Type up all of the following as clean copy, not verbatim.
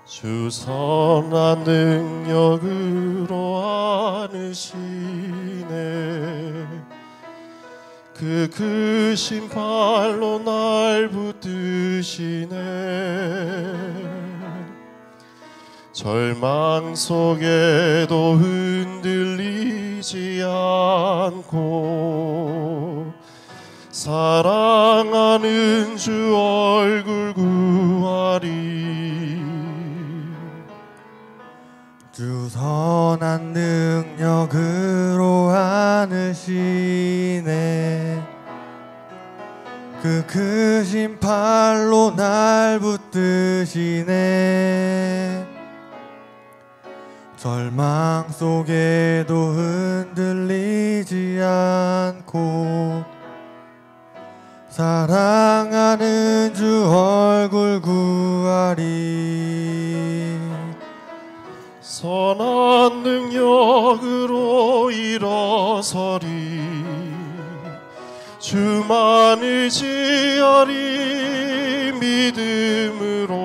주 선한 능력으로 안으시네. 그 크신 팔로 날 붙드시네. 절망 속에도 흔들리지 않고 사랑하는 주 얼굴 구하리. 주 선한 능력으로 안으시네. 그 크신 팔로 날 붙드시네. 절망 속에도 흔들리지 않고 사랑하는 주 얼굴 구하리. 선한 능력으로 일어서리. 주만 의지하리. 믿음으로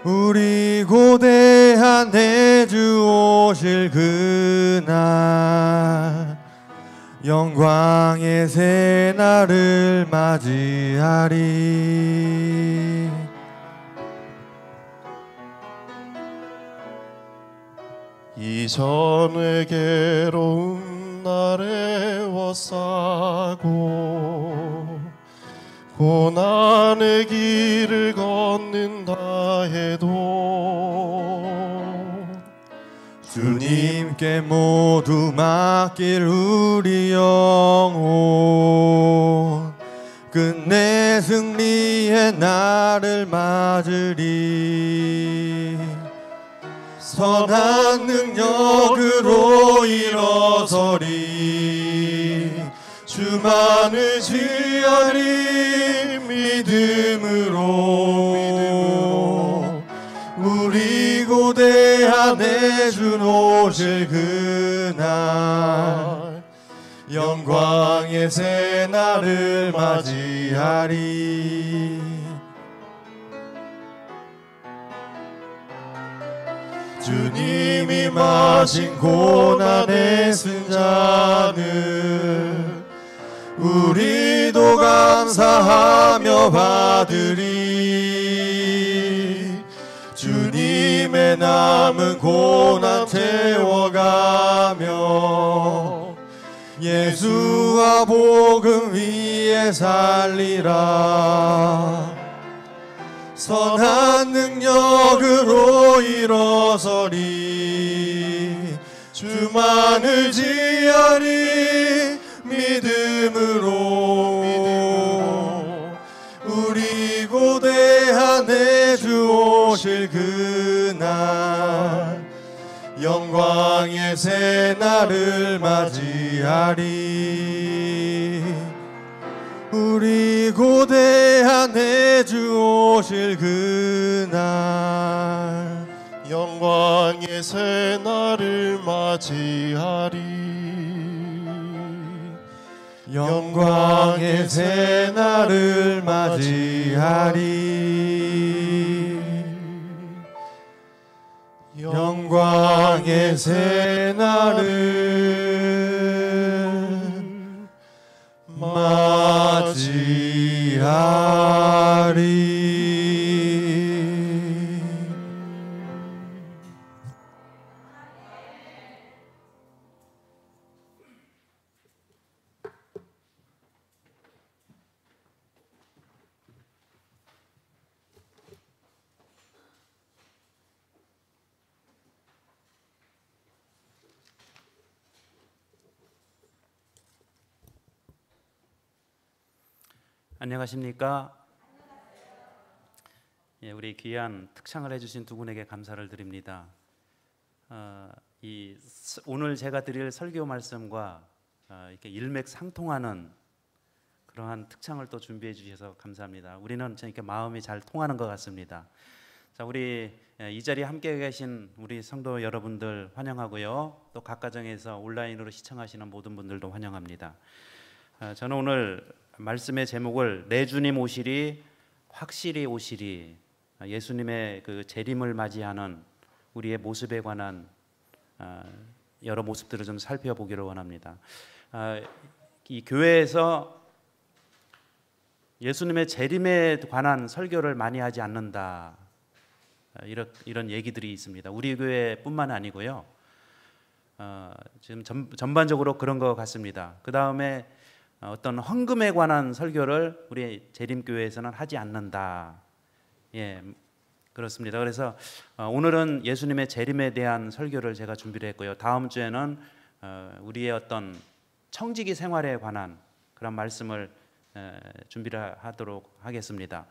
우리 고대한 내주 오실 그날 영광의 새날을 맞이하리. 이전의 괴로움 날에 워싸고 고난의 길을 걷는다 해도 주님께 모두 맡길 우리 영혼 끝내 승리의 날을 맞으리. 선한 능력으로 일어서리. 주만 의지하리. 믿음으로 우리 고대한 내주 오실 그날 영광의 새날을 맞이하리. 주님이 마신 고난의 승자는 우리도 감사하며 받으리. 주님의 남은 고난 태워가며 예수와 복음 위에 살리라. 선한 능력으로 일어서리. 주만 의지하리. 믿음으로 우리 고대한 내주 오실 그날 영광의 새날을 맞이하리. 우리 고대한 내주 오실 그날 영광의 새날을 맞이하리. 영광의 새날을 맞이하리. 영광의 새날을 맞이하리. 안녕하십니까? 예, 우리 귀한 특창을 해주신 두 분에게 감사를 드립니다. 오늘 제가 드릴 설교 말씀과 이렇게 일맥상통하는 그러한 특창을 또 준비해 주셔서 감사합니다. 우리는 이렇게 마음이 잘 통하는 것 같습니다. 자, 우리 이 자리에 함께 계신 우리 성도 여러분들 환영하고요. 또 각 가정에서 온라인으로 시청하시는 모든 분들도 환영합니다. 저는 오늘 말씀의 제목을 내 주님 오시리 확실히 오시리 예수님의 그 재림을 맞이하는 우리의 모습에 관한 여러 모습들을 좀 살펴보기를 원합니다. 이 교회에서 예수님의 재림에 관한 설교를 많이 하지 않는다, 이런 얘기들이 있습니다. 우리 교회뿐만 아니고요. 지금 전반적으로 그런 것 같습니다. 그 다음에 어떤 헌금에 관한 설교를 우리 재림교회에서는 하지 않는다. 예, 그렇습니다. 그래서 오늘은 예수님의 재림에 대한 설교를 제가 준비를 했고요. 다음 주에는 우리의 어떤 청지기 생활에 관한 그런 말씀을 준비를 하도록 하겠습니다.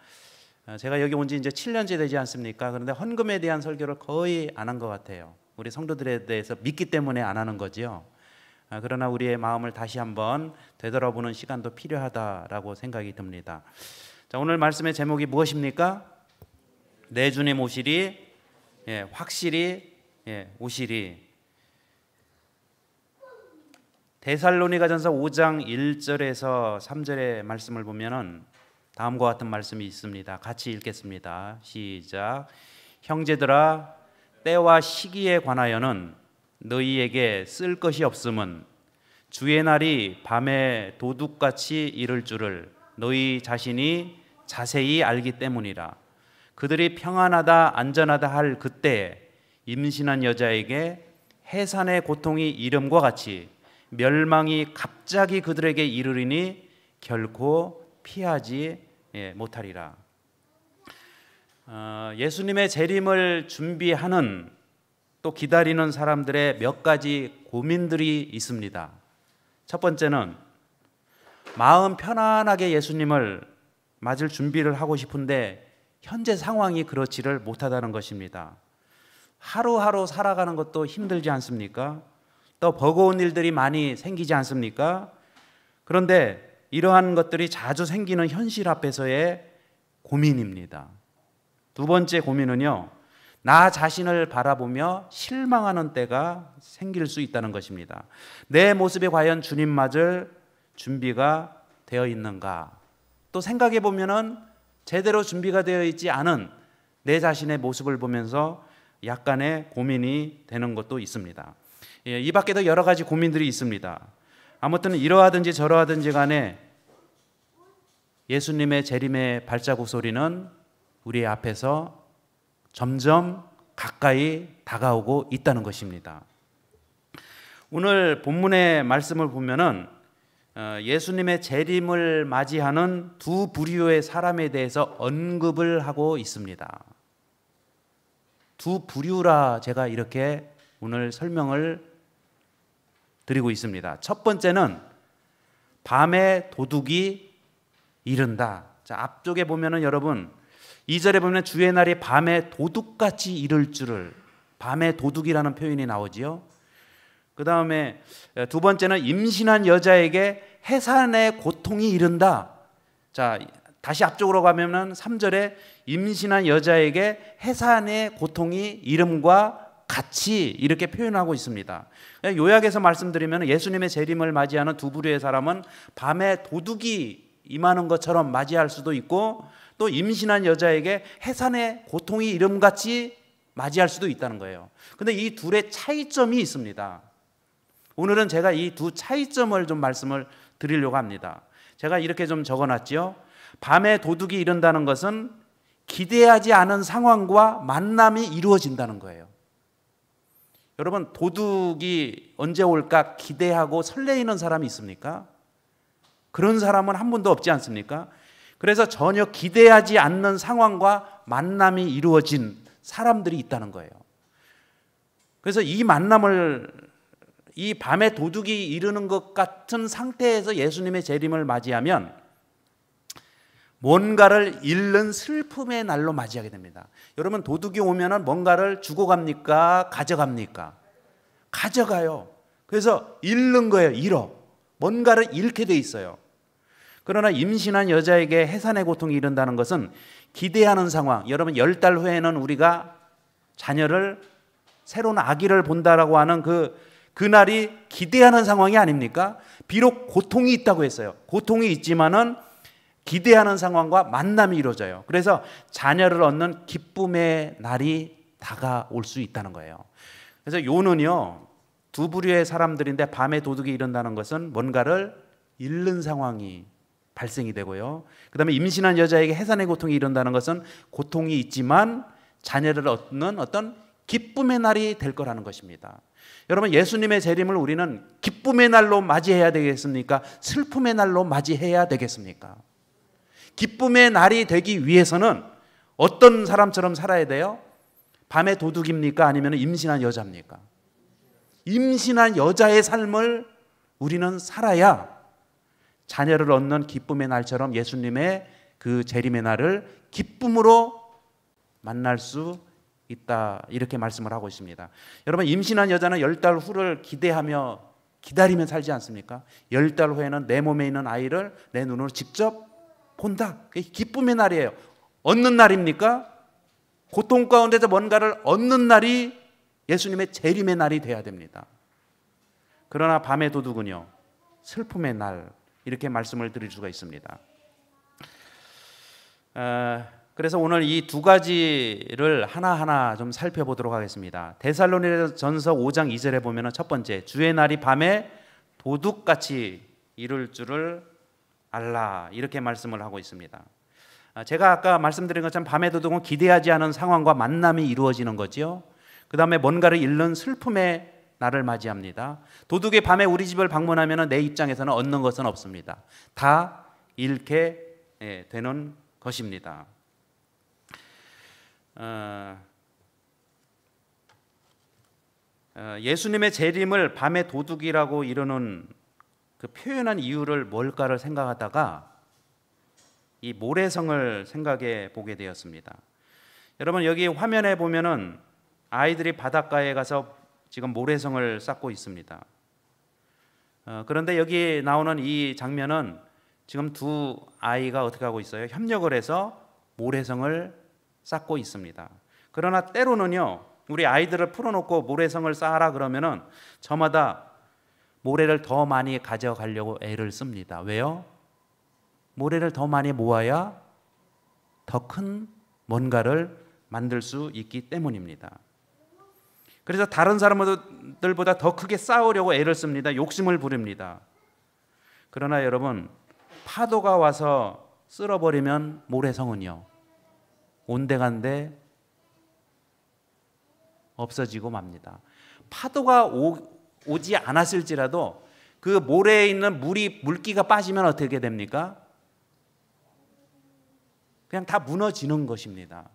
제가 여기 온 지 이제 7년째 되지 않습니까? 그런데 헌금에 대한 설교를 거의 안 한 것 같아요. 우리 성도들에 대해서 믿기 때문에 안 하는 거지요. 그러나 우리의 마음을 다시 한번 되돌아보는 시간도 필요하다라고 생각이 듭니다. 자, 오늘 말씀의 제목이 무엇입니까? 내 주님 오시리, 확실히 오시리. 데살로니가전서 5장 1절에서 3절의 말씀을 보면은 다음과 같은 말씀이 있습니다. 같이 읽겠습니다. 시작. 형제들아, 때와 시기에 관하여는 너희에게 쓸 것이 없음은 주의 날이 밤에 도둑같이 이를 줄을 너희 자신이 자세히 알기 때문이라. 그들이 평안하다 안전하다 할 그때에 임신한 여자에게 해산의 고통이 이름과 같이 멸망이 갑자기 그들에게 이르리니 결코 피하지 못하리라. 예수님의 재림을 준비하는 또 기다리는 사람들의 몇 가지 고민들이 있습니다. 첫 번째는 마음 편안하게 예수님을 맞을 준비를 하고 싶은데 현재 상황이 그렇지를 못하다는 것입니다. 하루하루 살아가는 것도 힘들지 않습니까? 또 버거운 일들이 많이 생기지 않습니까? 그런데 이러한 것들이 자주 생기는 현실 앞에서의 고민입니다. 두 번째 고민은요, 나 자신을 바라보며 실망하는 때가 생길 수 있다는 것입니다. 내 모습에 과연 주님 맞을 준비가 되어 있는가? 또 생각해 보면은 제대로 준비가 되어 있지 않은 내 자신의 모습을 보면서 약간의 고민이 되는 것도 있습니다. 이 밖에도 여러 가지 고민들이 있습니다. 아무튼 이러하든지 저러하든지 간에 예수님의 재림의 발자국 소리는 우리 앞에서 점점 가까이 다가오고 있다는 것입니다. 오늘 본문의 말씀을 보면은 예수님의 재림을 맞이하는 두 부류의 사람에 대해서 언급을 하고 있습니다. 두 부류라 제가 이렇게 오늘 설명을 드리고 있습니다. 첫 번째는 밤에 도둑이 이른다. 자, 앞쪽에 보면은 여러분 2절에 보면 주의 날이 밤에 도둑같이 이를 줄을, 밤에 도둑이라는 표현이 나오지요. 그 다음에 두 번째는 임신한 여자에게 해산의 고통이 이른다. 자, 다시 앞쪽으로 가면은 3절에 임신한 여자에게 해산의 고통이 이름과 같이 이렇게 표현하고 있습니다. 요약해서 말씀드리면 예수님의 재림을 맞이하는 두 부류의 사람은 밤에 도둑이 임하는 것처럼 맞이할 수도 있고 또 임신한 여자에게 해산의 고통이 이름같이 맞이할 수도 있다는 거예요. 그런데 이 둘의 차이점이 있습니다. 오늘은 제가 이 두 차이점을 좀 말씀을 드리려고 합니다. 제가 이렇게 좀 적어놨죠. 밤에 도둑이 이른다는 것은 기대하지 않은 상황과 만남이 이루어진다는 거예요. 여러분, 도둑이 언제 올까 기대하고 설레이는 사람이 있습니까? 그런 사람은 한 분도 없지 않습니까? 그래서 전혀 기대하지 않는 상황과 만남이 이루어진 사람들이 있다는 거예요. 그래서 이 만남을, 이 밤에 도둑이 이르는 것 같은 상태에서 예수님의 재림을 맞이하면 뭔가를 잃는 슬픔의 날로 맞이하게 됩니다. 여러분, 도둑이 오면은 뭔가를 주고 갑니까? 가져갑니까? 가져가요. 그래서 잃는 거예요. 잃어. 뭔가를 잃게 돼 있어요. 그러나 임신한 여자에게 해산의 고통이 이른다는 것은 기대하는 상황. 여러분, 10달 후에는 우리가 자녀를, 새로운 아기를 본다라고 하는 그날이 기대하는 상황이 아닙니까? 비록 고통이 있다고 했어요. 고통이 있지만은 기대하는 상황과 만남이 이루어져요. 그래서 자녀를 얻는 기쁨의 날이 다가올 수 있다는 거예요. 그래서 요는요, 두 부류의 사람들인데 밤에 도둑이 이른다는 것은 뭔가를 잃는 상황이 발생이 되고요. 그 다음에 임신한 여자에게 해산의 고통이 이른다는 것은 고통이 있지만 자녀를 얻는 어떤 기쁨의 날이 될 거라는 것입니다. 여러분, 예수님의 재림을 우리는 기쁨의 날로 맞이해야 되겠습니까? 슬픔의 날로 맞이해야 되겠습니까? 기쁨의 날이 되기 위해서는 어떤 사람처럼 살아야 돼요? 밤에 도둑입니까? 아니면 임신한 여자입니까? 임신한 여자의 삶을 우리는 살아야 자녀를 얻는 기쁨의 날처럼 예수님의 그 재림의 날을 기쁨으로 만날 수 있다, 이렇게 말씀을 하고 있습니다. 여러분, 임신한 여자는 10달 후를 기대하며 기다리며 살지 않습니까? 10달 후에는 내 몸에 있는 아이를 내 눈으로 직접 본다. 그게 기쁨의 날이에요. 얻는 날입니까? 고통 가운데서 뭔가를 얻는 날이 예수님의 재림의 날이 돼야 됩니다. 그러나 밤의 도둑은요, 슬픔의 날, 이렇게 말씀을 드릴 수가 있습니다. 그래서 오늘 이 두 가지를 하나하나 좀 살펴보도록 하겠습니다. 데살로니가전서 5장 2절에 보면 첫 번째, 주의 날이 밤에 도둑같이 이룰 줄을 알라, 이렇게 말씀을 하고 있습니다. 제가 아까 말씀드린 것처럼 밤의 도둑은 기대하지 않은 상황과 만남이 이루어지는 거지요. 그 다음에 뭔가를 잃는 슬픔의 날을 맞이합니다. 도둑이 밤에 우리 집을 방문하면 내 입장에서는 얻는 것은 없습니다. 다 잃게 되는 것입니다. 예수님의 재림을 밤의 도둑이라고 이르는 그 표현한 이유를 뭘까를 생각하다가 이 모래성을 생각해 보게 되었습니다. 여러분, 여기 화면에 보면은 아이들이 바닷가에 가서 지금 모래성을 쌓고 있습니다. 그런데 여기 나오는 이 장면은 지금 두 아이가 어떻게 하고 있어요? 협력을 해서 모래성을 쌓고 있습니다. 그러나 때로는요, 우리 아이들을 풀어놓고 모래성을 쌓아라 그러면은 저마다 모래를 더 많이 가져가려고 애를 씁니다. 왜요? 모래를 더 많이 모아야 더 큰 뭔가를 만들 수 있기 때문입니다. 그래서 다른 사람들보다 더 크게 쌓으려고 애를 씁니다. 욕심을 부립니다. 그러나 여러분, 파도가 와서 쓸어버리면 모래성은요, 온데간데 없어지고 맙니다. 파도가 오지 않았을지라도 그 모래에 있는 물기가 빠지면 어떻게 됩니까? 그냥 다 무너지는 것입니다.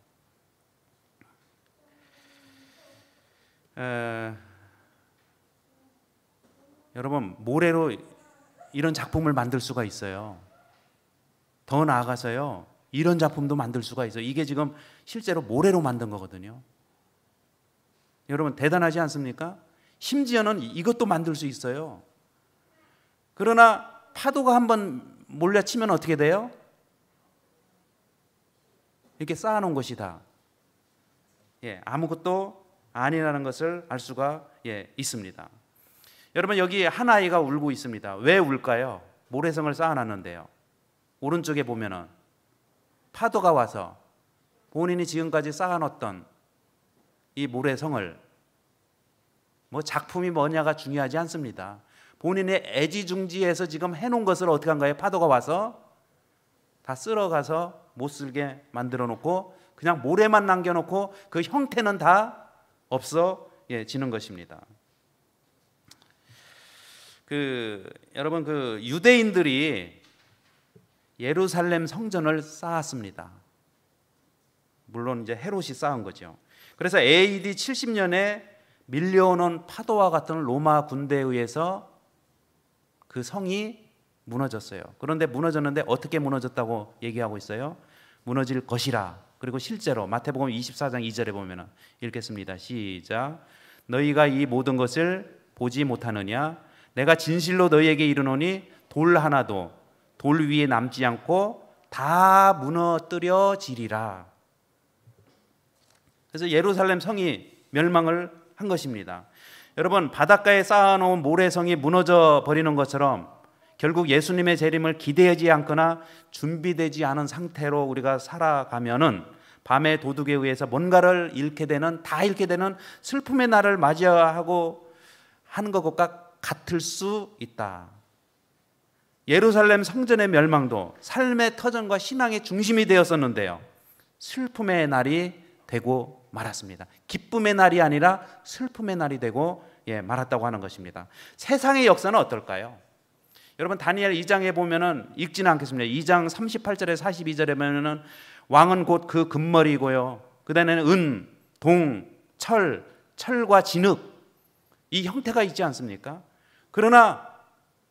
여러분, 모래로 이런 작품을 만들 수가 있어요. 더 나아가서요, 이런 작품도 만들 수가 있어요. 이게 지금 실제로 모래로 만든 거거든요. 여러분, 대단하지 않습니까? 심지어는 이것도 만들 수 있어요. 그러나 파도가 한번 몰려치면 어떻게 돼요? 이렇게 쌓아놓은 것이다. 아무것도 아니라는 것을 알 수가 있습니다. 여러분, 여기 한 아이가 울고 있습니다. 왜 울까요? 모래성을 쌓아놨는데요. 오른쪽에 보면은 파도가 와서 본인이 지금까지 쌓아놓던 이 모래성을, 뭐 작품이 뭐냐가 중요하지 않습니다. 본인의 애지중지해서 지금 해놓은 것을 어떻게 한 거예요? 파도가 와서 다 쓸어가서 못 쓸게 만들어 놓고 그냥 모래만 남겨놓고 그 형태는 다 없어지는 것입니다. 여러분, 유대인들이 예루살렘 성전을 쌓았습니다. 물론 이제 헤롯이 쌓은 거죠. 그래서 AD 70년에 밀려오는 파도와 같은 로마 군대에 의해서 그 성이 무너졌어요. 그런데 무너졌는데 어떻게 무너졌다고 얘기하고 있어요? 무너질 것이라. 그리고 실제로 마태복음 24장 2절에 보면 읽겠습니다. 시작. 너희가 이 모든 것을 보지 못하느냐? 내가 진실로 너희에게 이르노니 돌 하나도 돌 위에 남지 않고 다 무너뜨려지리라. 그래서 예루살렘 성이 멸망을 한 것입니다. 여러분, 바닷가에 쌓아놓은 모래성이 무너져 버리는 것처럼 결국 예수님의 재림을 기대하지 않거나 준비되지 않은 상태로 우리가 살아가면은 밤의 도둑에 의해서 뭔가를 잃게 되는, 다 잃게 되는 슬픔의 날을 맞이하고 하는 것과 같을 수 있다. 예루살렘 성전의 멸망도 삶의 터전과 신앙의 중심이 되었었는데요, 슬픔의 날이 되고 말았습니다. 기쁨의 날이 아니라 슬픔의 날이 되고 말았다고 하는 것입니다. 세상의 역사는 어떨까요? 여러분 다니엘 2장에 보면은 읽지는 않겠습니다. 2장 38절에 42절에 보면은 왕은 곧 그 금머리이고요, 그 다음에는 은, 동, 철과 진흙, 이 형태가 있지 않습니까? 그러나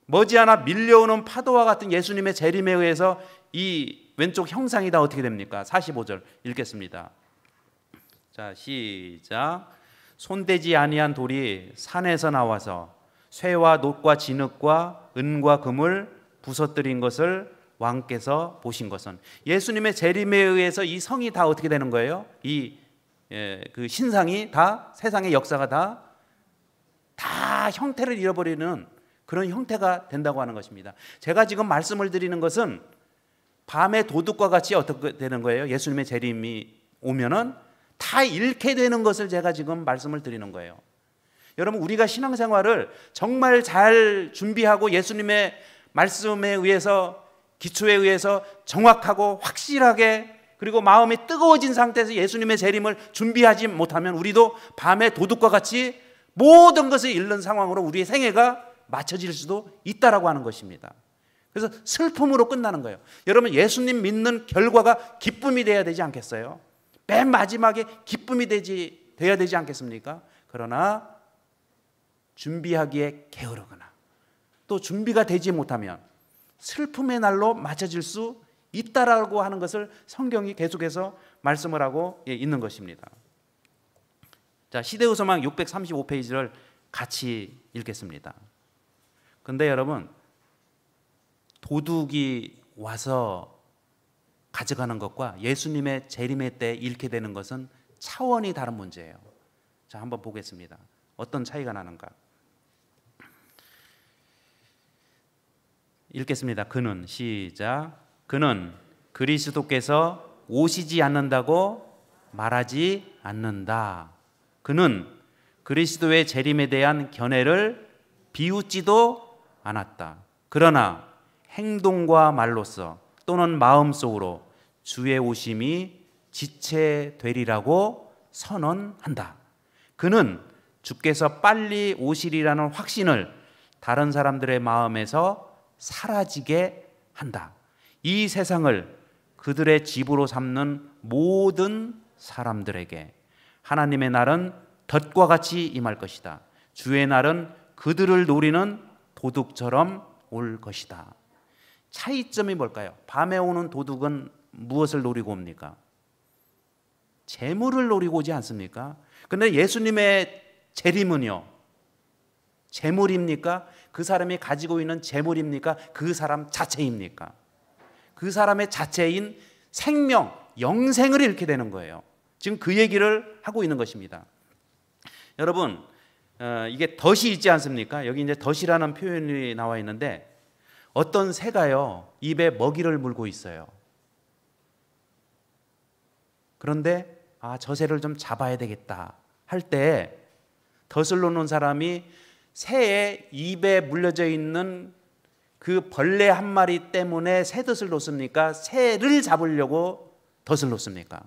머지않아 밀려오는 파도와 같은 예수님의 재림에 의해서 이 왼쪽 형상이 다 어떻게 됩니까? 45절 읽겠습니다. 자, 시작. 손대지 아니한 돌이 산에서 나와서 쇠와 놋과 진흙과 은과 금을 부서뜨린 것을 왕께서 보신 것은, 예수님의 재림에 의해서 이 성이 다 어떻게 되는 거예요? 그 신상이 다, 세상의 역사가 다 형태를 잃어버리는 그런 형태가 된다고 하는 것입니다. 제가 지금 말씀을 드리는 것은 밤의 도둑과 같이 어떻게 되는 거예요? 예수님의 재림이 오면은 다 잃게 되는 것을 제가 지금 말씀을 드리는 거예요. 여러분, 우리가 신앙생활을 정말 잘 준비하고 예수님의 말씀에 의해서, 기초에 의해서 정확하고 확실하게, 그리고 마음이 뜨거워진 상태에서 예수님의 재림을 준비하지 못하면 우리도 밤의 도둑과 같이 모든 것을 잃는 상황으로 우리의 생애가 맞춰질 수도 있다라고 하는 것입니다. 그래서 슬픔으로 끝나는 거예요. 여러분, 예수님 믿는 결과가 기쁨이 돼야 되지 않겠어요? 맨 마지막에 기쁨이 돼야 되지 않겠습니까? 그러나 준비하기에 게으르거나 또 준비가 되지 못하면 슬픔의 날로 맞춰질 수 있다라고 하는 것을 성경이 계속해서 말씀을 하고 있는 것입니다. 자, 시대후서막 635페이지를 같이 읽겠습니다. 근데 여러분, 도둑이 와서 가져가는 것과 예수님의 재림의 때 잃게 되는 것은 차원이 다른 문제예요. 자, 한번 보겠습니다. 어떤 차이가 나는가? 읽겠습니다. 그는, 시작. 그는 그리스도께서 오시지 않는다고 말하지 않는다. 그는 그리스도의 재림에 대한 견해를 비웃지도 않았다. 그러나 행동과 말로써 또는 마음속으로 주의 오심이 지체되리라고 선언한다. 그는 주께서 빨리 오시리라는 확신을 다른 사람들의 마음에서 사라지게 한다. 이 세상을 그들의 집으로 삼는 모든 사람들에게 하나님의 날은 덫과 같이 임할 것이다. 주의 날은 그들을 노리는 도둑처럼 올 것이다. 차이점이 뭘까요? 밤에 오는 도둑은 무엇을 노리고 옵니까? 재물을 노리고 오지 않습니까? 그런데 예수님의 재림은요, 재물입니까? 그 사람이 가지고 있는 재물입니까? 그 사람 자체입니까? 그 사람의 자체인 생명, 영생을 잃게 되는 거예요. 지금 그 얘기를 하고 있는 것입니다. 여러분, 이게 덫이 있지 않습니까? 여기 이제 덫이라는 표현이 나와 있는데, 어떤 새가요, 입에 먹이를 물고 있어요. 그런데 저 새를 좀 잡아야 되겠다 할 때 덫을 놓는 사람이 새의 입에 물려져 있는 그 벌레 한 마리 때문에 새 덫을 놓습니까? 새를 잡으려고 덫을 놓습니까?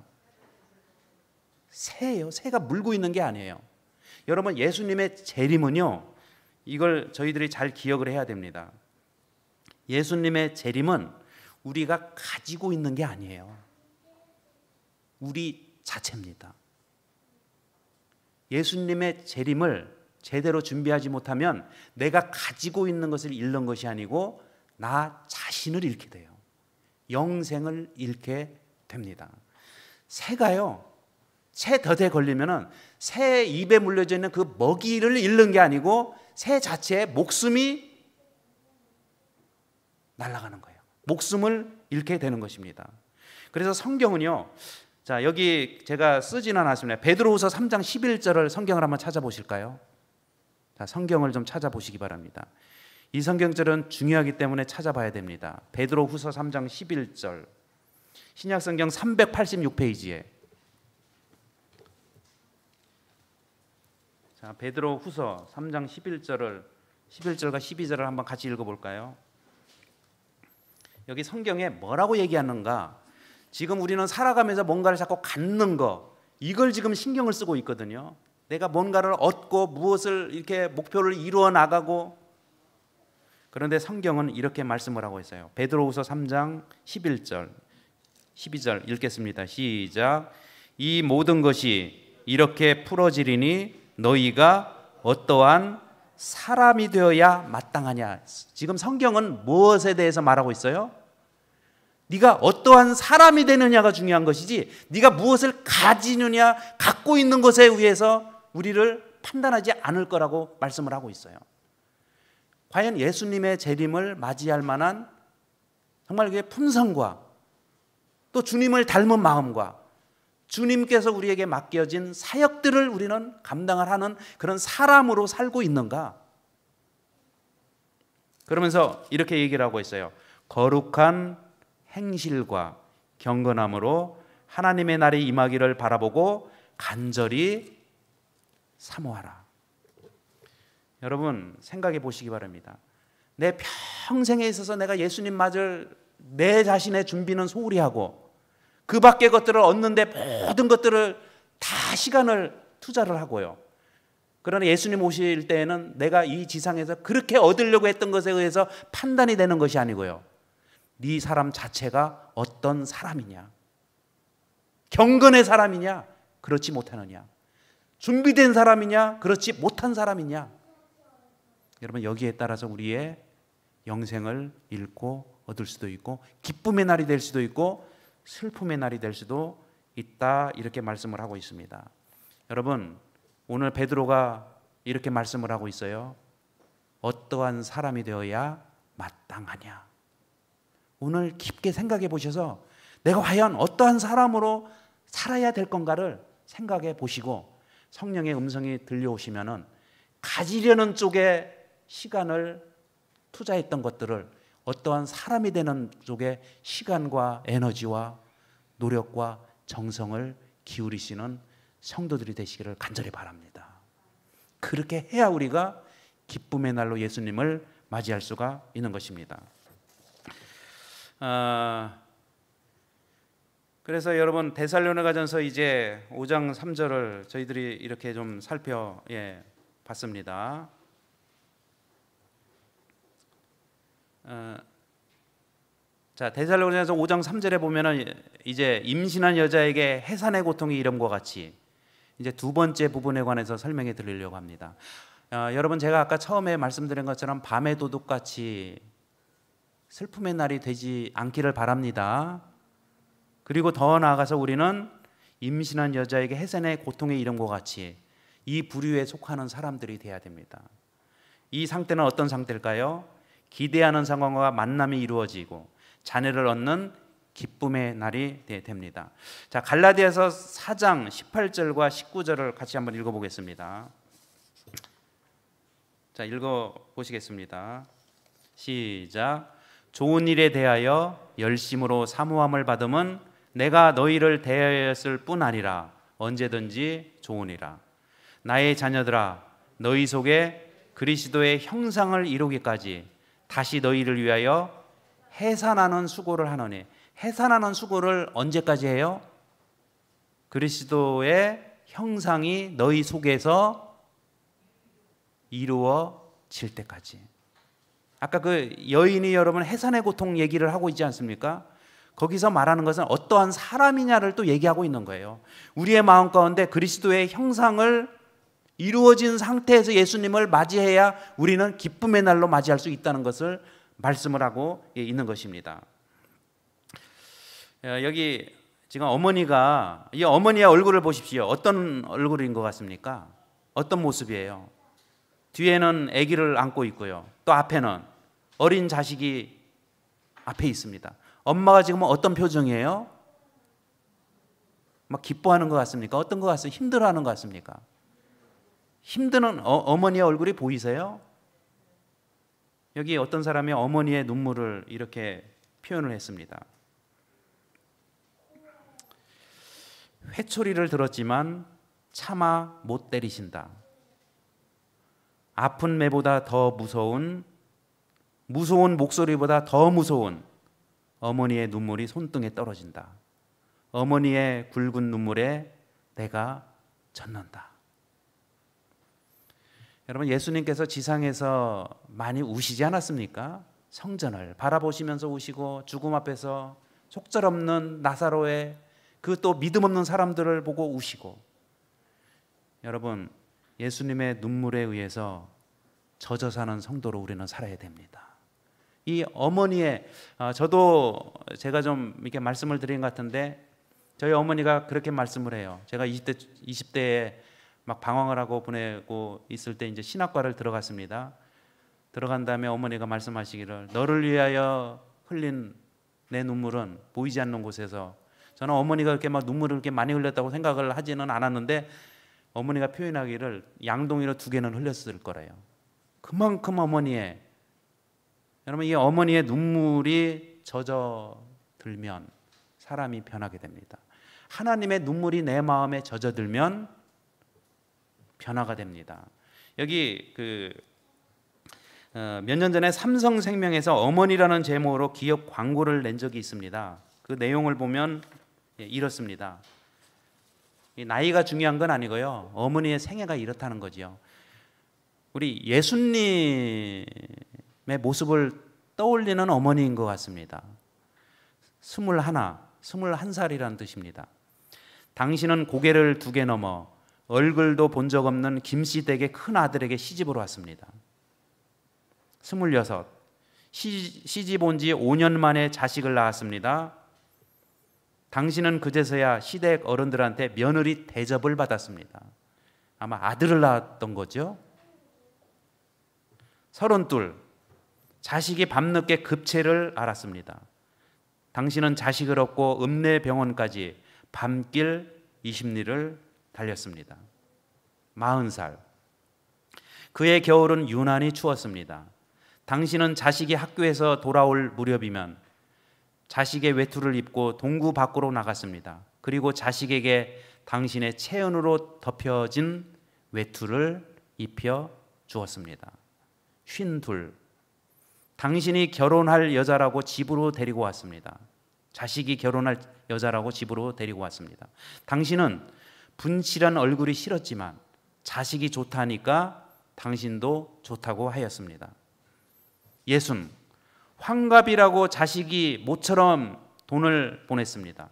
새예요. 새가 물고 있는 게 아니에요. 여러분, 예수님의 재림은요, 이걸 저희들이 잘 기억을 해야 됩니다. 예수님의 재림은 우리가 가지고 있는 게 아니에요. 우리 자체입니다. 예수님의 재림을 제대로 준비하지 못하면 내가 가지고 있는 것을 잃는 것이 아니고 나 자신을 잃게 돼요. 영생을 잃게 됩니다. 새가요, 새 덫에 걸리면은 새 입에 물려져 있는 그 먹이를 잃는 게 아니고 새 자체의 목숨이 날아가는 거예요. 목숨을 잃게 되는 것입니다. 그래서 성경은요, 자, 여기 제가 쓰지는 않았습니다. 베드로후서 3장 11절을 성경을 한번 찾아보실까요? 자, 성경을 좀 찾아보시기 바랍니다. 이 성경절은 중요하기 때문에 찾아봐야 됩니다. 베드로후서 3장 11절, 신약성경 386페이지에, 자, 베드로후서 3장 11절과 12절을 한번 같이 읽어볼까요? 여기 성경에 뭐라고 얘기하는가? 지금 우리는 살아가면서 뭔가를 자꾸 갖는 거, 이걸 지금 신경을 쓰고 있거든요. 내가 뭔가를 얻고 무엇을 이렇게 목표를 이루어 나가고, 그런데 성경은 이렇게 말씀을 하고 있어요. 베드로후서 3장 11절, 12절 읽겠습니다. 시작. 이 모든 것이 이렇게 풀어지리니 너희가 어떠한 사람이 되어야 마땅하냐. 지금 성경은 무엇에 대해서 말하고 있어요? 네가 어떠한 사람이 되느냐가 중요한 것이지, 네가 무엇을 가지느냐, 갖고 있는 것에 의해서 우리를 판단하지 않을 거라고 말씀을 하고 있어요. 과연 예수님의 재림을 맞이할 만한 정말 그의 품성과 또 주님을 닮은 마음과 주님께서 우리에게 맡겨진 사역들을 우리는 감당을 하는 그런 사람으로 살고 있는가? 그러면서 이렇게 얘기를 하고 있어요. 거룩한 행실과 경건함으로 하나님의 날이 임하기를 바라보고 간절히 사모하라. 여러분 생각해 보시기 바랍니다. 내 평생에 있어서 내가 예수님 맞을 내 자신의 준비는 소홀히 하고 그 밖의 것들을 얻는데 모든 것들을 다 시간을 투자를 하고요. 그러나 예수님 오실 때에는 내가 이 지상에서 그렇게 얻으려고 했던 것에 의해서 판단이 되는 것이 아니고요. 네 사람 자체가 어떤 사람이냐, 경건의 사람이냐, 그렇지 못하느냐, 준비된 사람이냐, 그렇지 못한 사람이냐. 여러분 여기에 따라서 우리의 영생을 잃고 얻을 수도 있고 기쁨의 날이 될 수도 있고 슬픔의 날이 될 수도 있다, 이렇게 말씀을 하고 있습니다. 여러분 오늘 베드로가 이렇게 말씀을 하고 있어요. 어떠한 사람이 되어야 마땅하냐. 오늘 깊게 생각해 보셔서 내가 과연 어떠한 사람으로 살아야 될 건가를 생각해 보시고 성령의 음성이 들려오시면은 가지려는 쪽에 시간을 투자했던 것들을 어떠한 사람이 되는 쪽에 시간과 에너지와 노력과 정성을 기울이시는 성도들이 되시기를 간절히 바랍니다. 그렇게 해야 우리가 기쁨의 날로 예수님을 맞이할 수가 있는 것입니다. 그래서 여러분 데살로니가전서 이제 5장 3절을 저희들이 이렇게 좀 살펴봤습니다. 자, 데살로니가전서 5장 3절에 보면은 이제 임신한 여자에게 해산의 고통이 이름과 같이 이제 두 번째 부분에 관해서 설명해 드리려고 합니다. 여러분 제가 아까 처음에 말씀드린 것처럼 밤의 도둑같이 슬픔의 날이 되지 않기를 바랍니다. 그리고 더 나아가서 우리는 임신한 여자에게 해산의 고통의 이름과 같이 이 부류에 속하는 사람들이 되어야 됩니다. 이 상태는 어떤 상태일까요? 기대하는 상황과 만남이 이루어지고 자녀를 얻는 기쁨의 날이 됩니다. 자, 갈라디아서 4장 18절과 19절을 같이 한번 읽어보겠습니다. 자, 읽어보시겠습니다. 시작. 좋은 일에 대하여 열심으로 사모함을 받음은 내가 너희를 대하였을 뿐 아니라 언제든지 좋으니라. 나의 자녀들아, 너희 속에 그리스도의 형상을 이루기까지 다시 너희를 위하여 해산하는 수고를 하노니. 해산하는 수고를 언제까지 해요? 그리스도의 형상이 너희 속에서 이루어질 때까지. 아까 그 여인이 여러분 해산의 고통 얘기를 하고 있지 않습니까? 거기서 말하는 것은 어떠한 사람이냐를 또 얘기하고 있는 거예요. 우리의 마음 가운데 그리스도의 형상을 이루어진 상태에서 예수님을 맞이해야 우리는 기쁨의 날로 맞이할 수 있다는 것을 말씀을 하고 있는 것입니다. 여기 지금 어머니가, 이 어머니의 얼굴을 보십시오. 어떤 얼굴인 것 같습니까? 어떤 모습이에요? 뒤에는 아기를 안고 있고요. 또 앞에는 어린 자식이 앞에 있습니다. 엄마가 지금 어떤 표정이에요? 막 기뻐하는 것 같습니까? 어떤 것 같습니까? 힘들어하는 것 같습니까? 힘드는 어머니의 얼굴이 보이세요? 여기 어떤 사람이 어머니의 눈물을 이렇게 표현을 했습니다. 회초리를 들었지만 차마 못 때리신다. 아픈 매보다 더 무서운 목소리보다 더 무서운 어머니의 눈물이 손등에 떨어진다. 어머니의 굵은 눈물에 내가 젖는다. 여러분, 예수님께서 지상에서 많이 우시지 않았습니까? 성전을 바라보시면서 우시고 죽음 앞에서 속절없는 나사로의 그 또 믿음 없는 사람들을 보고 우시고. 여러분, 예수님의 눈물에 의해서 젖어 사는 성도로 우리는 살아야 됩니다. 이 어머니의 저도 제가 좀 이렇게 말씀을 드린 것 같은데 저희 어머니가 그렇게 말씀을 해요. 제가 20대에 막 방황을 하고 보내고 있을 때 이제 신학과를 들어갔습니다. 들어간 다음에 어머니가 말씀하시기를 너를 위하여 흘린 내 눈물은 보이지 않는 곳에서, 저는 어머니가 그렇게 막 눈물을 그렇게 많이 흘렸다고 생각을 하지는 않았는데 어머니가 표현하기를 양동이로 2개는 흘렸을 거래요. 그만큼 어머니의, 여러분, 이 어머니의 눈물이 젖어들면 사람이 변하게 됩니다. 하나님의 눈물이 내 마음에 젖어들면 변화가 됩니다. 여기 몇 년 전에 삼성생명에서 어머니라는 제목으로 기업 광고를 낸 적이 있습니다. 그 내용을 보면 이렇습니다. 나이가 중요한 건 아니고요. 어머니의 생애가 이렇다는 거죠. 우리 예수님의 모습을 떠올리는 어머니인 것 같습니다. 21살이라는 뜻입니다. 당신은 고개를 2개 넘어 얼굴도 본 적 없는 김씨댁의 큰 아들에게 시집으로 왔습니다. 26, 시집 온 지 5년 만에 자식을 낳았습니다. 당신은 그제서야 시댁 어른들한테 며느리 대접을 받았습니다. 아마 아들을 낳았던 거죠. 32, 자식이 밤늦게 급체를 앓았습니다. 당신은 자식을 얻고 읍내병원까지 밤길 20리를 달렸습니다. 40살, 그의 겨울은 유난히 추웠습니다. 당신은 자식이 학교에서 돌아올 무렵이면 자식의 외투를 입고 동구 밖으로 나갔습니다. 그리고 자식에게 당신의 체연으로 덮여진 외투를 입혀 주었습니다. 52, 당신이 결혼할 여자라고 집으로 데리고 왔습니다. 자식이 결혼할 여자라고 집으로 데리고 왔습니다. 당신은 분칠한 얼굴이 싫었지만 자식이 좋다니까 당신도 좋다고 하였습니다. 60, 환갑이라고 자식이 모처럼 돈을 보냈습니다.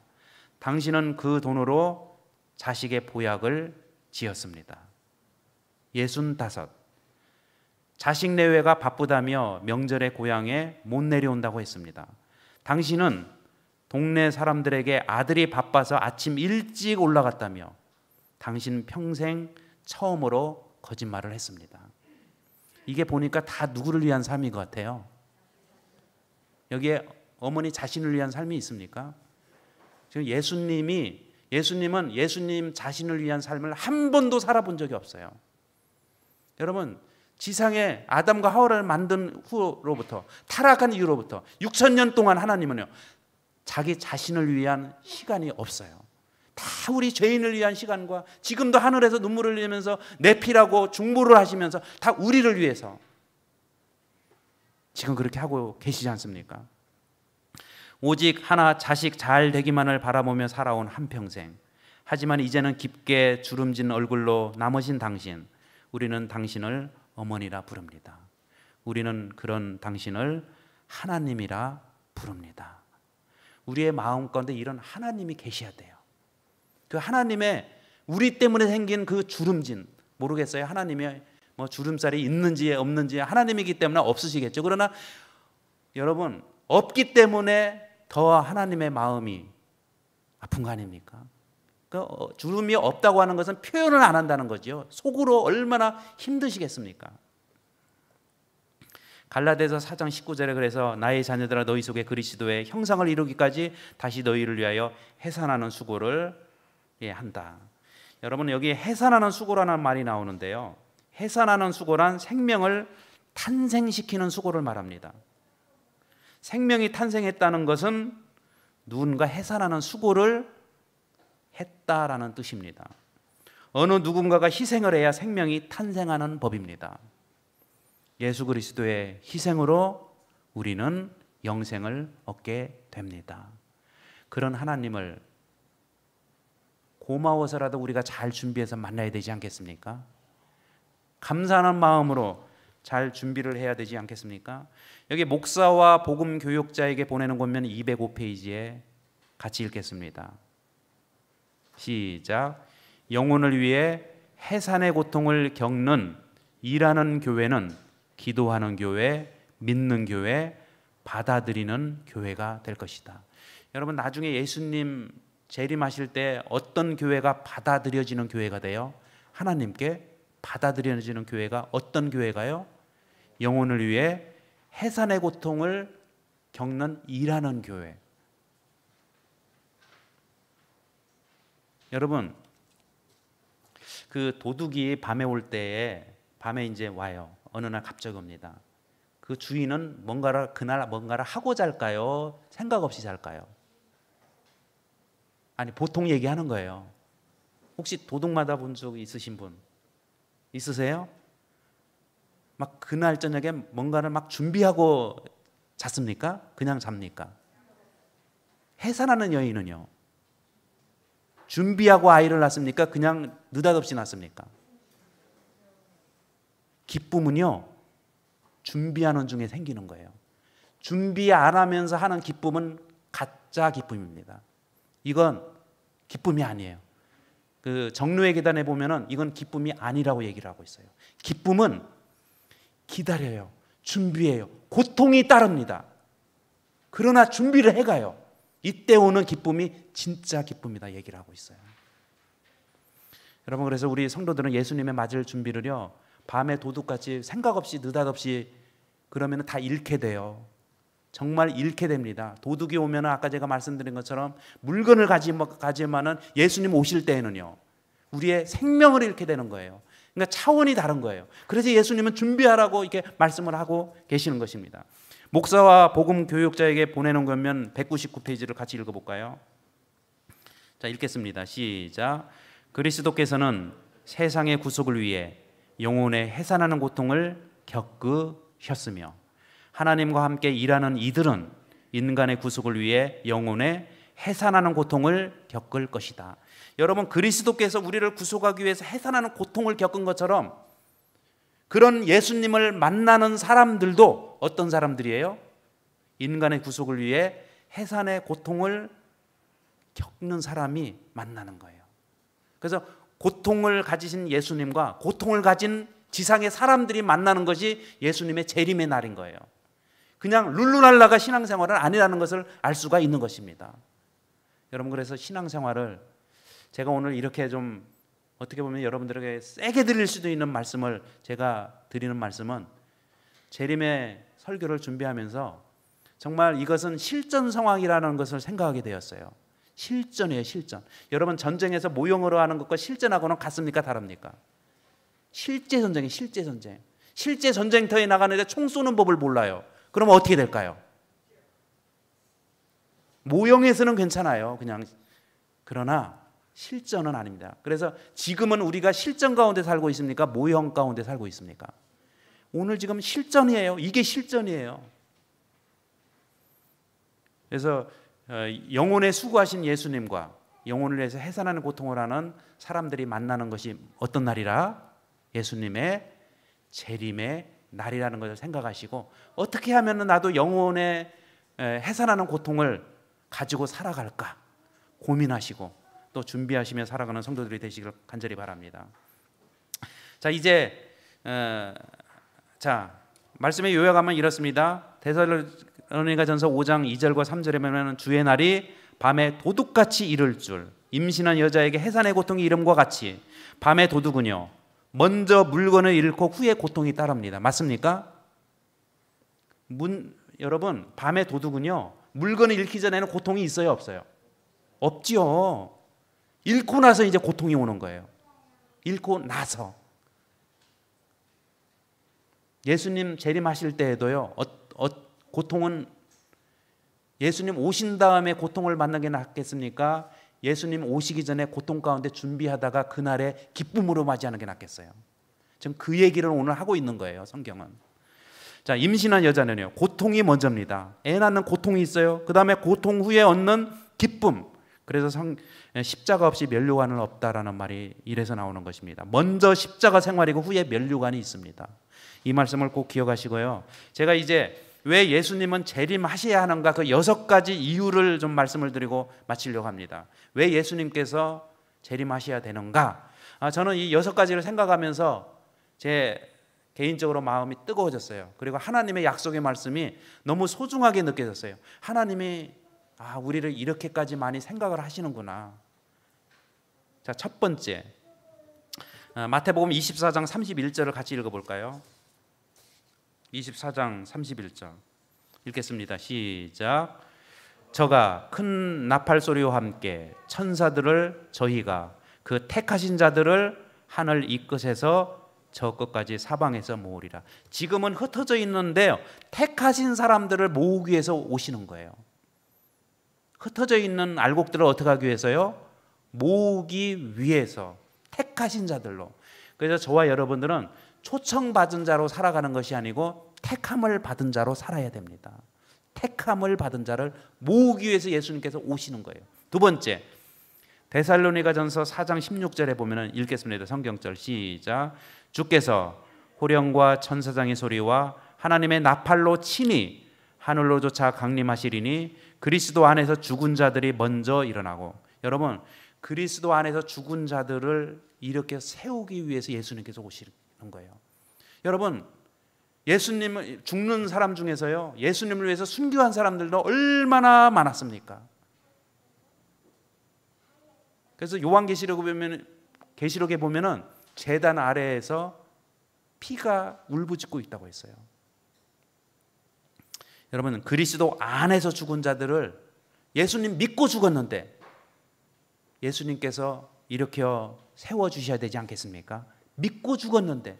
당신은 그 돈으로 자식의 보약을 지었습니다. 65, 자식 내외가 바쁘다며 명절에 고향에 못 내려온다고 했습니다. 당신은 동네 사람들에게 아들이 바빠서 아침 일찍 올라갔다며 당신 평생 처음으로 거짓말을 했습니다. 이게 보니까 다 누구를 위한 삶인 것 같아요. 여기에 어머니 자신을 위한 삶이 있습니까? 지금 예수님은 예수님 자신을 위한 삶을 한 번도 살아본 적이 없어요. 여러분, 지상에 아담과 하와를 만든 후로부터, 타락한 이후로부터 6,000년 동안 하나님은요, 자기 자신을 위한 시간이 없어요. 다 우리 죄인을 위한 시간과 지금도 하늘에서 눈물을 흘리면서 내피라고 중보를 하시면서 다 우리를 위해서 지금 그렇게 하고 계시지 않습니까? 오직 하나 자식 잘 되기만을 바라보며 살아온 한평생. 하지만 이제는 깊게 주름진 얼굴로 남으신 당신, 우리는 당신을 어머니라 부릅니다. 우리는 그런 당신을 하나님이라 부릅니다. 우리의 마음 가운데 이런 하나님이 계셔야 돼요. 그 하나님의 우리 때문에 생긴 그 주름진, 모르겠어요. 하나님의 뭐 주름살이 있는지 없는지, 하나님이기 때문에 없으시겠죠. 그러나 여러분, 없기 때문에 더 하나님의 마음이 아픈 거 아닙니까? 그 주름이 없다고 하는 것은 표현을 안 한다는 거죠. 속으로 얼마나 힘드시겠습니까? 갈라디아서 4장 19절에 그래서 나의 자녀들아 너희 속에 그리스도의 형상을 이루기까지 다시 너희를 위하여 해산하는 수고를 한다. 여러분, 여기 해산하는 수고라는 말이 나오는데요, 해산하는 수고란 생명을 탄생시키는 수고를 말합니다. 생명이 탄생했다는 것은 누군가 해산하는 수고를 했다라는 뜻입니다. 어느 누군가가 희생을 해야 생명이 탄생하는 법입니다. 예수 그리스도의 희생으로 우리는 영생을 얻게 됩니다. 그런 하나님을 고마워서라도 우리가 잘 준비해서 만나야 되지 않겠습니까? 감사하는 마음으로 잘 준비를 해야 되지 않겠습니까? 여기 목사와 복음 교육자에게 보내는 권면 205페이지에 같이 읽겠습니다. 시작. 영혼을 위해 해산의 고통을 겪는 일하는 교회는 기도하는 교회, 믿는 교회, 받아들이는 교회가 될 것이다. 여러분, 나중에 예수님 재림하실 때 어떤 교회가 받아들여지는 교회가 돼요? 하나님께 받아들여지는 교회가 어떤 교회가요? 영혼을 위해 해산의 고통을 겪는 일하는 교회. 여러분, 그 도둑이 밤에 올 때에 밤에 이제 와요. 어느 날 갑자기 옵니다. 그 주인은 그날 뭔가를 하고 잘까요? 생각 없이 잘까요? 아니, 보통 얘기하는 거예요. 혹시 도둑마다 본 적 있으신 분 있으세요? 막 그날 저녁에 뭔가를 막 준비하고 잤습니까? 그냥 잡니까? 해산하는 여인은요? 준비하고 아이를 낳습니까? 그냥 느닷없이 낳습니까? 기쁨은요, 준비하는 중에 생기는 거예요. 준비 안 하면서 하는 기쁨은 가짜 기쁨입니다. 이건 기쁨이 아니에요. 그 정로의 계단에 보면은 이건 기쁨이 아니라고 얘기를 하고 있어요. 기쁨은 기다려요. 준비해요. 고통이 따릅니다. 그러나 준비를 해가요. 이때 오는 기쁨이 진짜 기쁨이다 얘기를 하고 있어요. 여러분, 그래서 우리 성도들은 예수님의 맞을 준비를요, 밤에 도둑같이 생각 없이 느닷없이 그러면 다 잃게 돼요. 정말 잃게 됩니다. 도둑이 오면 아까 제가 말씀드린 것처럼 물건을 가지만은 예수님 오실 때에는요, 우리의 생명을 잃게 되는 거예요. 그러니까 차원이 다른 거예요. 그래서 예수님은 준비하라고 이렇게 말씀을 하고 계시는 것입니다. 목사와 복음 교육자에게 보내는 거면 199페이지를 같이 읽어볼까요? 자, 읽겠습니다. 시작. 그리스도께서는 세상의 구속을 위해 영혼의 해산하는 고통을 겪으셨으며 하나님과 함께 일하는 이들은 인간의 구속을 위해 영혼의 해산하는 고통을 겪을 것이다. 여러분, 그리스도께서 우리를 구속하기 위해서 해산하는 고통을 겪은 것처럼 그런 예수님을 만나는 사람들도 어떤 사람들이에요? 인간의 구속을 위해 해산의 고통을 겪는 사람이 만나는 거예요. 그래서 고통을 가지신 예수님과 고통을 가진 지상의 사람들이 만나는 것이 예수님의 재림의 날인 거예요. 그냥 룰루랄라가 신앙생활은 아니라는 것을 알 수가 있는 것입니다. 여러분, 그래서 신앙생활을 제가 오늘 이렇게 좀 어떻게 보면 여러분들에게 세게 드릴 수도 있는 말씀을 제가 드리는 말씀은 재림의 설교를 준비하면서 정말 이것은 실전 상황이라는 것을 생각하게 되었어요. 실전이에요, 실전. 여러분, 전쟁에서 모형으로 하는 것과 실전하고는 같습니까, 다릅니까? 실제 전쟁이 실제 전쟁. 실제 전쟁터에 나가는데 총 쏘는 법을 몰라요. 그러면 어떻게 될까요? 모형에서는 괜찮아요, 그냥. 그러나 실전은 아닙니다. 그래서 지금은 우리가 실전 가운데 살고 있습니까? 모형 가운데 살고 있습니까? 오늘 지금 실전이에요. 이게 실전이에요. 그래서 영혼에 수고하신 예수님과 영혼을 위해서 해산하는 고통을 하는 사람들이 만나는 것이 어떤 날이라? 예수님의 재림의 날이라는 것을 생각하시고 어떻게 하면 나도 영혼에 해산하는 고통을 가지고 살아갈까 고민하시고 또 준비하시며 살아가는 성도들이 되시기를 간절히 바랍니다. 자, 이제 말씀의 요약하면 이렇습니다. 데살로니가전서 5장 2절과 3절에 보면 주의 날이 밤에 도둑같이 이를 줄, 임신한 여자에게 해산의 고통이 이름과 같이 밤에 도둑은요 먼저 물건을 잃고 후에 고통이 따릅니다. 맞습니까? 여러분, 밤에 도둑은요 물건을 잃기 전에는 고통이 있어요, 없어요? 없지요. 잃고 나서 이제 고통이 오는 거예요. 잃고 나서. 예수님 재림하실 때에도요, 고통은 예수님 오신 다음에 고통을 받는 게 낫겠습니까? 예수님 오시기 전에 고통 가운데 준비하다가 그날에 기쁨으로 맞이하는 게 낫겠어요. 지금 그 얘기를 오늘 하고 있는 거예요, 성경은. 자, 임신한 여자는요, 고통이 먼저입니다. 애 낳는 고통이 있어요. 그 다음에 고통 후에 얻는 기쁨. 그래서 십자가 없이 면류관은 없다라는 말이 이래서 나오는 것입니다. 먼저 십자가 생활이고 후에 면류관이 있습니다. 이 말씀을 꼭 기억하시고요. 제가 이제 왜 예수님은 재림하셔야 하는가, 그 6가지 이유를 좀 말씀을 드리고 마치려고 합니다. 왜 예수님께서 재림하셔야 되는가? 저는 이 6가지를 생각하면서 제 개인적으로 마음이 뜨거워졌어요. 그리고 하나님의 약속의 말씀이 너무 소중하게 느껴졌어요. 하나님이 우리를 이렇게까지 많이 생각을 하시는구나. 자, 첫 번째, 마태복음 24장 31절을 같이 읽어볼까요? 24장 31절 읽겠습니다. 시작. 저가 큰 나팔 소리와 함께 천사들을 저희가 그 택하신 자들을 하늘 이 끝에서 저 끝까지 사방에서 모으리라. 지금은 흩어져 있는데요, 택하신 사람들을 모으기 위해서 오시는 거예요. 흩어져 있는 알곡들을 어떻게 하기 위해서요? 모으기 위해서, 택하신 자들로. 그래서 저와 여러분들은 초청받은 자로 살아가는 것이 아니고 택함을 받은 자로 살아야 됩니다. 택함을 받은 자를 모으기 위해서 예수님께서 오시는 거예요. 두 번째, 데살로니가전서 4장 16절에 보면 읽겠습니다. 성경절 시작. 주께서 호령과 천사장의 소리와 하나님의 나팔로 친히 하늘로조차 강림하시리니 그리스도 안에서 죽은 자들이 먼저 일어나고. 여러분, 그리스도 안에서 죽은 자들을 이렇게 세우기 위해서 예수님께서 오시는 거예요. 여러분, 예수님을 죽는 사람 중에서요, 예수님을 위해서 순교한 사람들도 얼마나 많았습니까? 그래서 계시록에 보면은 제단 아래에서 피가 울부짖고 있다고 했어요. 여러분, 그리스도 안에서 죽은 자들을 예수님 믿고 죽었는데 예수님께서 이렇게 세워주셔야 되지 않겠습니까? 믿고 죽었는데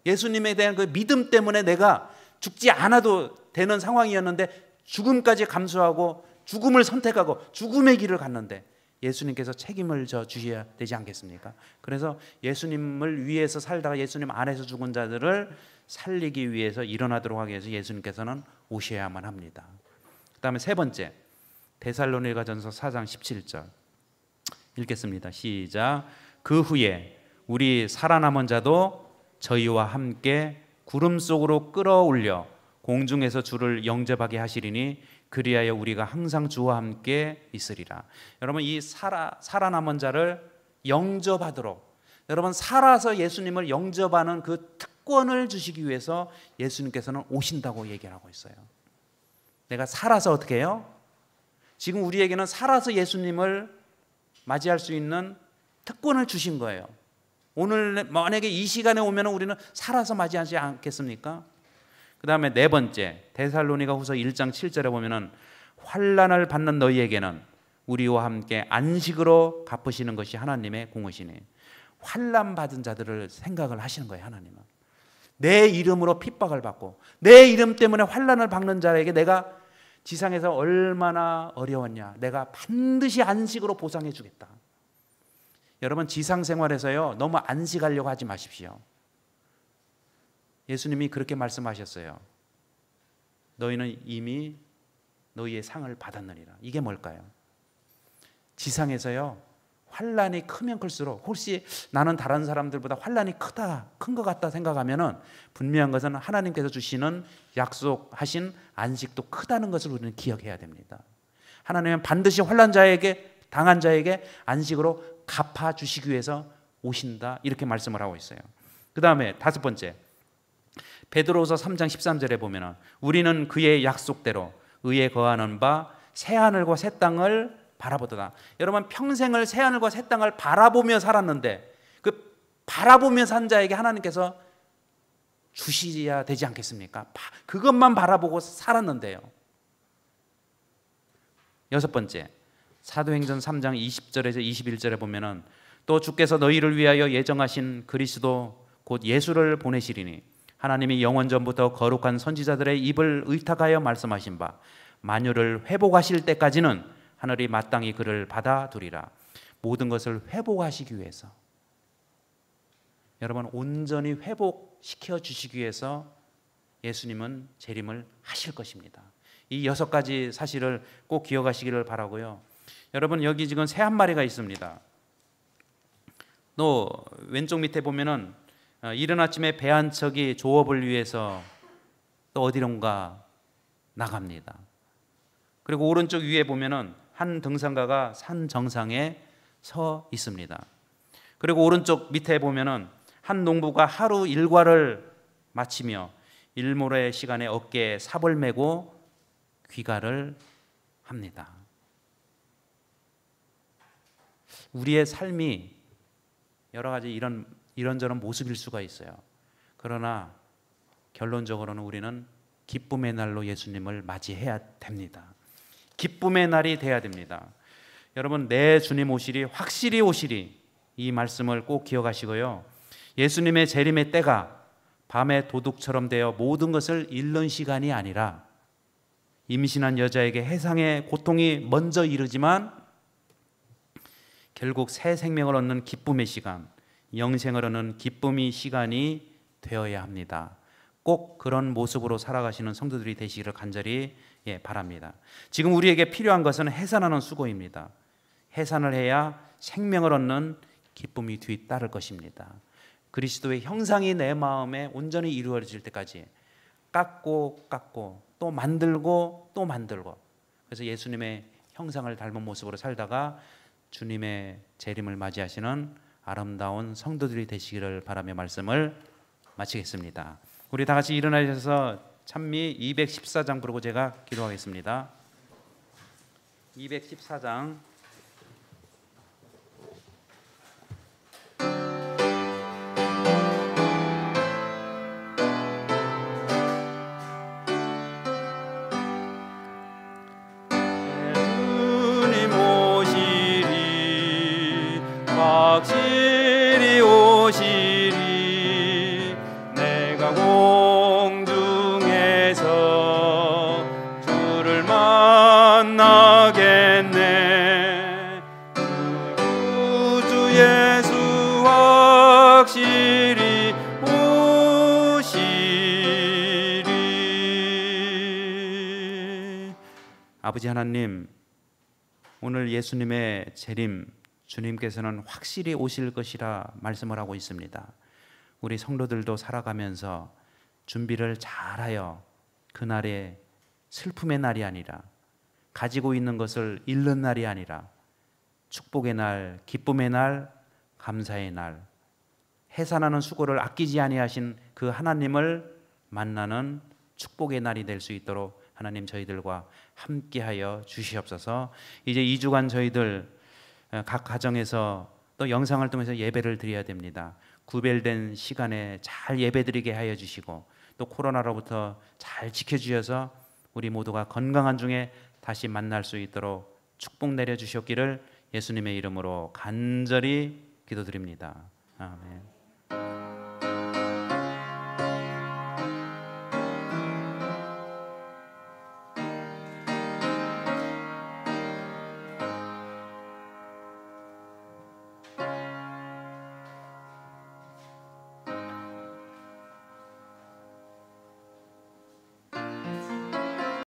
예수님에 대한 그 믿음 때문에 내가 죽지 않아도 되는 상황이었는데 죽음까지 감수하고 죽음을 선택하고 죽음의 길을 갔는데 예수님께서 책임을 져 주셔야 되지 않겠습니까? 그래서 예수님을 위해서 살다가 예수님 안에서 죽은 자들을 살리기 위해서 일어나도록 하기 위해서 예수님께서는 오셔야만 합니다. 그 다음에 세 번째, 데살로니가전서 4장 17절 읽겠습니다. 시작. 그 후에 우리 살아남은 자도 저희와 함께 구름 속으로 끌어올려 공중에서 주를 영접하게 하시리니 그리하여 우리가 항상 주와 함께 있으리라. 여러분, 이 살아남은 자를 영접하도록, 여러분 살아서 예수님을 영접하는 그 특권을 주시기 위해서 예수님께서는 오신다고 얘기를 하고 있어요. 내가 살아서 어떻게 해요? 지금 우리에게는 살아서 예수님을 맞이할 수 있는 특권을 주신 거예요. 오늘 만약에 이 시간에 오면 우리는 살아서 맞이하지 않겠습니까? 그 다음에 네 번째, 데살로니가 후서 1장 7절에 보면은 환난을 받는 너희에게는 우리와 함께 안식으로 갚으시는 것이 하나님의 공의시니. 환난 받은 자들을 생각을 하시는 거예요. 하나님은 내 이름으로 핍박을 받고 내 이름 때문에 환난을 받는 자에게 내가 지상에서 얼마나 어려웠냐, 내가 반드시 안식으로 보상해 주겠다. 여러분, 지상 생활에서요 너무 안식하려고 하지 마십시오. 예수님이 그렇게 말씀하셨어요. 너희는 이미 너희의 상을 받았느니라. 이게 뭘까요? 지상에서요 환난이 크면 클수록, 혹시 나는 다른 사람들보다 환난이 큰 것 같다 생각하면은 분명한 것은 하나님께서 주시는 약속하신 안식도 크다는 것을 우리는 기억해야 됩니다. 하나님은 반드시 당한 자에게 안식으로 갚아주시기 위해서 오신다, 이렇게 말씀을 하고 있어요. 그 다음에 다섯 번째, 베드로후서 3장 13절에 보면 우리는 그의 약속대로 의에 거하는 바 새하늘과 새 땅을 바라보도다. 여러분, 평생을 새하늘과 새 땅을 바라보며 살았는데 그 바라보며 산 자에게 하나님께서 주셔야 되지 않겠습니까? 그것만 바라보고 살았는데요. 여섯 번째, 사도행전 3장 20절에서 21절에 보면은 또 주께서 너희를 위하여 예정하신 그리스도 곧 예수를 보내시리니 하나님이 영원전부터 거룩한 선지자들의 입을 의탁하여 말씀하신 바 만유를 회복하실 때까지는 하늘이 마땅히 그를 받아두리라. 모든 것을 회복하시기 위해서, 여러분 온전히 회복시켜 주시기 위해서 예수님은 재림을 하실 것입니다. 이 6가지 사실을 꼭 기억하시기를 바라고요. 여러분 여기 지금 새 한 마리가 있습니다. 또 왼쪽 밑에 보면은 이른 아침에 배 한 척이 조업을 위해서 또 어디론가 나갑니다. 그리고 오른쪽 위에 보면은 한 등산가가 산 정상에 서 있습니다. 그리고 오른쪽 밑에 보면은 한 농부가 하루 일과를 마치며 일몰의 시간에 어깨에 삽을 메고 귀가를 합니다. 우리의 삶이 여러 가지 이런저런 모습일 수가 있어요. 그러나 결론적으로는 우리는 기쁨의 날로 예수님을 맞이해야 됩니다. 기쁨의 날이 돼야 됩니다. 여러분 내 주님 오시리, 확실히 오시리, 이 말씀을 꼭 기억하시고요. 예수님의 재림의 때가 밤의 도둑처럼 되어 모든 것을 잃는 시간이 아니라 임신한 여자에게 해상의 고통이 먼저 이르지만 결국 새 생명을 얻는 기쁨의 시간, 영생을 얻는 기쁨의 시간이 되어야 합니다. 꼭 그런 모습으로 살아가시는 성도들이 되시기를 간절히 바랍니다. 지금 우리에게 필요한 것은 해산하는 수고입니다. 해산을 해야 생명을 얻는 기쁨이 뒤따를 것입니다. 그리스도의 형상이 내 마음에 온전히 이루어질 때까지 깎고 또 만들고 또 만들고, 그래서 예수님의 형상을 닮은 모습으로 살다가 주님의 재림을 맞이하시는 아름다운 성도들이 되시기를 바라며 말씀을 마치겠습니다. 우리 다 같이 일어나셔서 찬미 214장 부르고 제가 기도하겠습니다. 214장. 확실히 오시리. 내가 공중에서 주를 만나겠네. 구주 예수 확실히 오시리. 아버지 하나님, 오늘 예수님의 재림, 주님께서는 확실히 오실 것이라 말씀을 하고 있습니다. 우리 성도들도 살아가면서 준비를 잘하여 그날의 슬픔의 날이 아니라, 가지고 있는 것을 잃는 날이 아니라 축복의 날, 기쁨의 날, 감사의 날, 해산하는 수고를 아끼지 아니하신 그 하나님을 만나는 축복의 날이 될 수 있도록 하나님 저희들과 함께하여 주시옵소서. 이제 2주간 저희들 각 가정에서 또 영상을 통해서 예배를 드려야 됩니다. 구별된 시간에 잘 예배드리게 하여 주시고, 또 코로나로부터 잘 지켜주셔서 우리 모두가 건강한 중에 다시 만날 수 있도록 축복 내려 주셨기를 예수님의 이름으로 간절히 기도드립니다. 아멘.